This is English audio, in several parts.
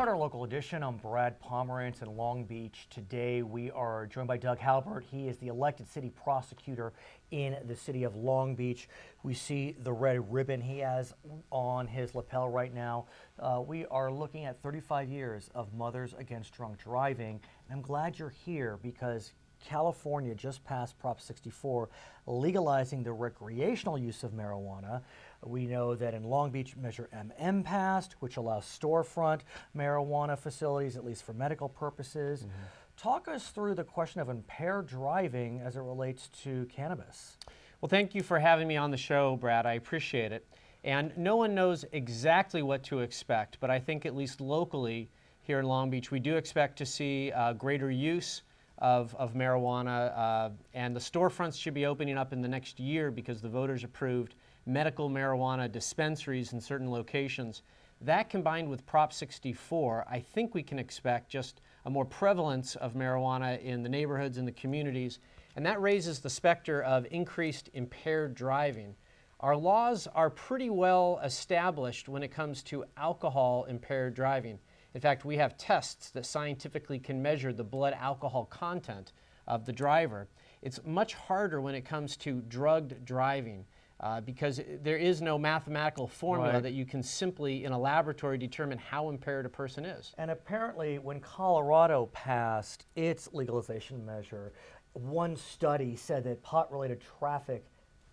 our local edition. I'm Brad Pomerance in Long Beach. Today we are joined by Doug Haubert. He is the elected city prosecutor in the city of Long Beach. We see the red ribbon he has on his lapel right now. We are looking at 35 years of Mothers Against Drunk Driving. And I'm glad you're here because California just passed Prop 64, legalizing the recreational use of marijuana. We know that in Long Beach, Measure MM passed, which allows storefront marijuana facilities, at least for medical purposes. Talk us through the question of impaired driving as it relates to cannabis. Well, thank you for having me on the show, Brad. I appreciate it. And no one knows exactly what to expect, but I think at least locally here in Long Beach, we do expect to see greater use of marijuana, and the storefronts should be opening up in the next year because the voters approved medical marijuana dispensaries in certain locations. That combined with Prop 64, I think we can expect just a more prevalence of marijuana in the neighborhoods and the communities, and that raises the specter of increased impaired driving. Our laws are pretty well established when it comes to alcohol impaired driving. In fact, we have tests that scientifically can measure the blood alcohol content of the driver. It's much harder when it comes to drugged driving because there is no mathematical formula that you can simply, in a laboratory, determine how impaired a person is. And apparently, when Colorado passed its legalization measure, one study said that pot-related traffic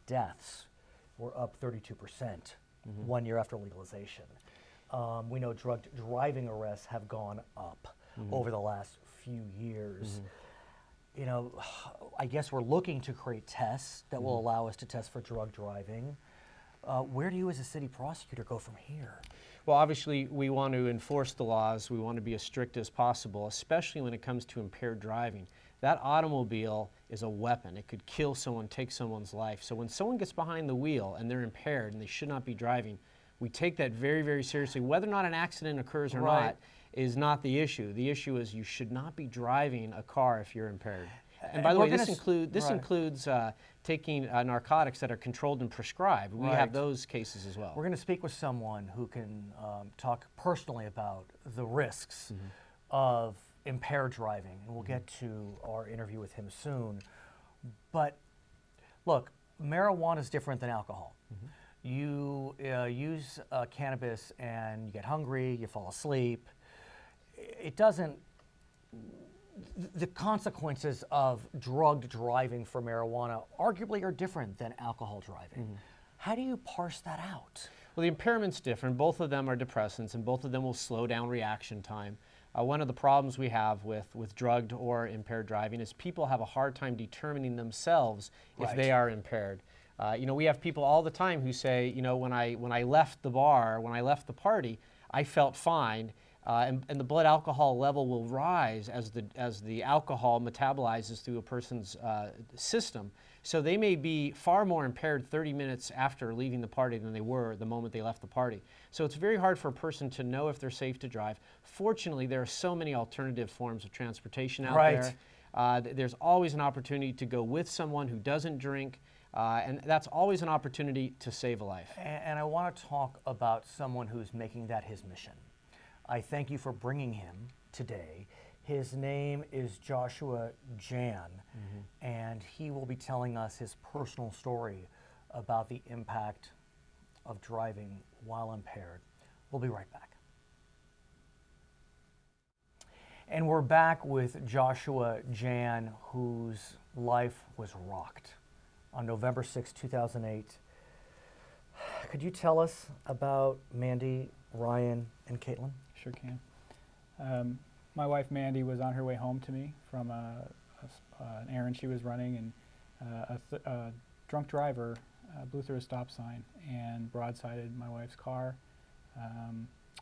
deaths were up 32% 1 year after legalization. We know drug driving arrests have gone up over the last few years. You know, I guess we're looking to create tests that will allow us to test for drug driving. Where do you as a city prosecutor go from here? Well, obviously, we want to enforce the laws. We want to be as strict as possible, especially when it comes to impaired driving. That automobile is a weapon. It could kill someone, take someone's life. So when someone gets behind the wheel and they're impaired and they should not be driving, we take that very, very seriously. Whether or not an accident occurs or not is not the issue. The issue is you should not be driving a car if you're impaired. And by the way, this includes taking narcotics that are controlled and prescribed. We have those cases as well. We're going to speak with someone who can talk personally about the risks of impaired driving, and we'll get to our interview with him soon. But look, marijuana is different than alcohol. You use cannabis and you get hungry, you fall asleep. It doesn't, the consequences of drugged driving for marijuana arguably are different than alcohol driving. How do you parse that out? Well, the impairement's different. Both of them are depressants and both of them will slow down reaction time. One of the problems we have with drugged or impaired driving is people have a hard time determining themselves if they are impaired. You know, we have people all the time who say, you know, when I left the bar, when I left the party, I felt fine, and the blood alcohol level will rise as the alcohol metabolizes through a person's system. So they may be far more impaired 30 minutes after leaving the party than they were the moment they left the party. So it's very hard for a person to know if they're safe to drive. Fortunately, there are so many alternative forms of transportation out there. There's always an opportunity to go with someone who doesn't drink. And that's always an opportunity to save a life. And I want to talk about someone who's making that his mission. I thank you for bringing him today. His name is Joshua Jahn, and he will be telling us his personal story about the impact of driving while impaired. We'll be right back. And we're back with Joshua Jahn, whose life was rocked on November 6, 2008. Could you tell us about Mandy, Ryan, and Caitlin? Sure can. My wife Mandy was on her way home to me from an errand she was running, and a drunk driver blew through a stop sign and broadsided my wife's car.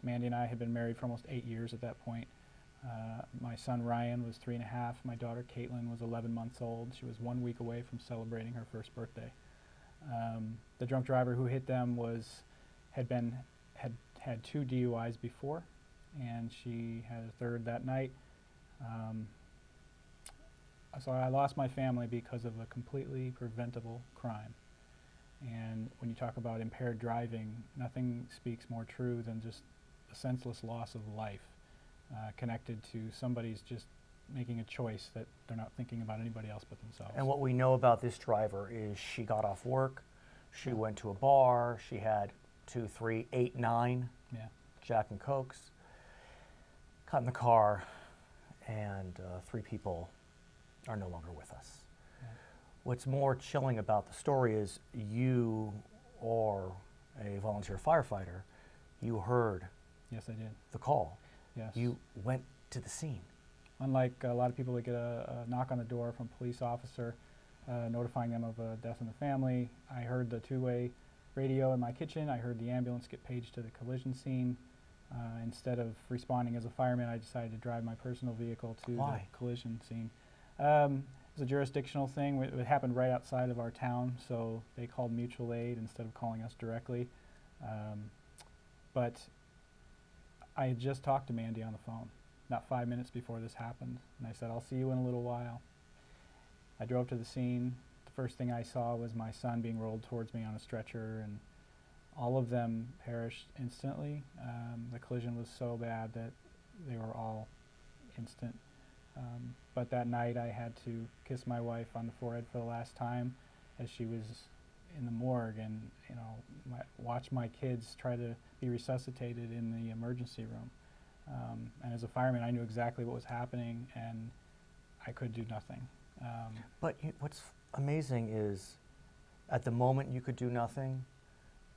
Mandy and I had been married for almost 8 years at that point. My son Ryan was 3.5. My daughter Caitlin was 11 months old. She was 1 week away from celebrating her first birthday. The drunk driver who hit them had 2 DUIs before, and she had a third that night. So I lost my family because of a completely preventable crime. And when you talk about impaired driving, nothing speaks more true than just a senseless loss of life. connected to somebody's just making a choice that they're not thinking about anybody else but themselves. And what we know about this driver is she got off work, she went to a bar, she had 2, 3, 8, 9 Yeah. Jack and Cokes, got in the car, and 3 people are no longer with us. Yeah. What's more chilling about the story is you are a volunteer firefighter. You heard Yes, I did. the call. Yes. You went to the scene. Unlike a lot of people that get a knock on the door from a police officer notifying them of a death in the family, I heard the two-way radio in my kitchen. I heard the ambulance get paged to the collision scene. Instead of responding as a fireman, I decided to drive my personal vehicle to Why? the collision scene. It was a jurisdictional thing. It happened right outside of our town, so they called mutual aid instead of calling us directly. But I had just talked to Mandy on the phone, not 5 minutes before this happened, and I said, I'll see you in a little while. I drove to the scene. The first thing I saw was my son being rolled towards me on a stretcher, and all of them perished instantly. The collision was so bad that they were all instant. But that night I had to kiss my wife on the forehead for the last time as she was in the morgue, and watch my kids try to be resuscitated in the emergency room. And as a fireman, I knew exactly what was happening, and I could do nothing. But what's amazing is, at the moment you could do nothing,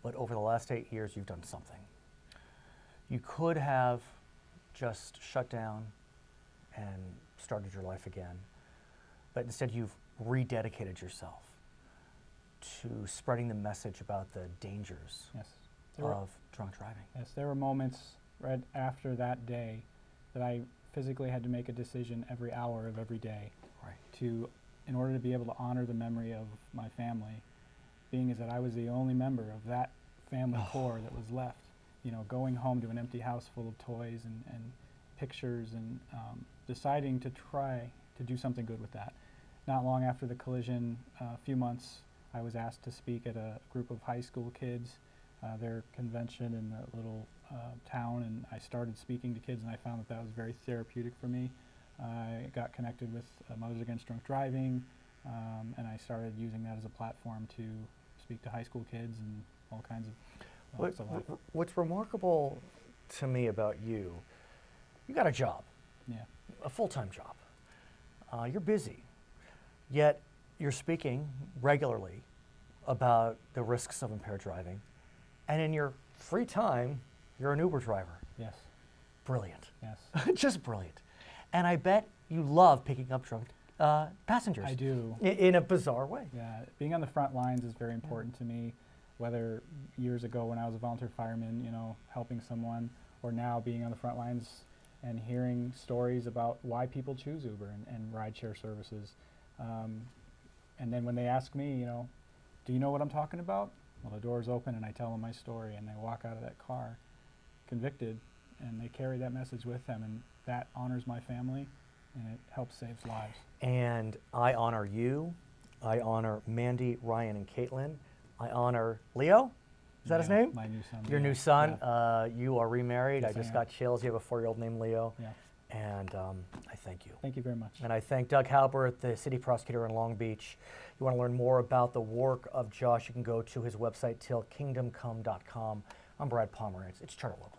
but over the last 8 years you've done something. You could have just shut down and started your life again, but instead you've rededicated yourself to spreading the message about the dangers Yes. of drunk driving. Yes, there were moments right after that day that I physically had to make a decision every hour of every day Right. in order to be able to honor the memory of my family, being as that I was the only member of that family core that was left. Going home to an empty house full of toys and pictures, and deciding to try to do something good with that. Not long after the collision, a few months, I was asked to speak at a group of high school kids, their convention in the little town, and I started speaking to kids, and I found that was very therapeutic for me. I got connected with Mothers Against Drunk Driving, and I started using that as a platform to speak to high school kids and all kinds of walks of life. What's remarkable to me about you got a job, Yeah. a full-time job. You're busy, yet you're speaking regularly about the risks of impaired driving, and in your free time, you're an Uber driver. Yes. Brilliant. Yes. Just brilliant. And I bet you love picking up drunk passengers. I do. In a bizarre way. Yeah, being on the front lines is very important to me, whether years ago when I was a volunteer fireman, helping someone, or now being on the front lines and hearing stories about why people choose Uber and rideshare services. And then when they ask me, do you know what I'm talking about? Well, the door's open and I tell them my story, and they walk out of that car convicted, and they carry that message with them, and that honors my family, and it helps save lives. And I honor you. I honor Mandy, Ryan, and Caitlin. I honor Leo. Is that his Leo, name? My new son. Your Leo. new son. Yeah. You are remarried. Yes, I just am. got chills. You have a 4-year-old named Leo. Yeah. And I thank you. Thank you very much. And I thank Doug Haubert, the city prosecutor in Long Beach. You want to learn more about the work of Josh, you can go to his website, tillkingdomcome.com. I'm Brad Pomerance. It's Charter Local.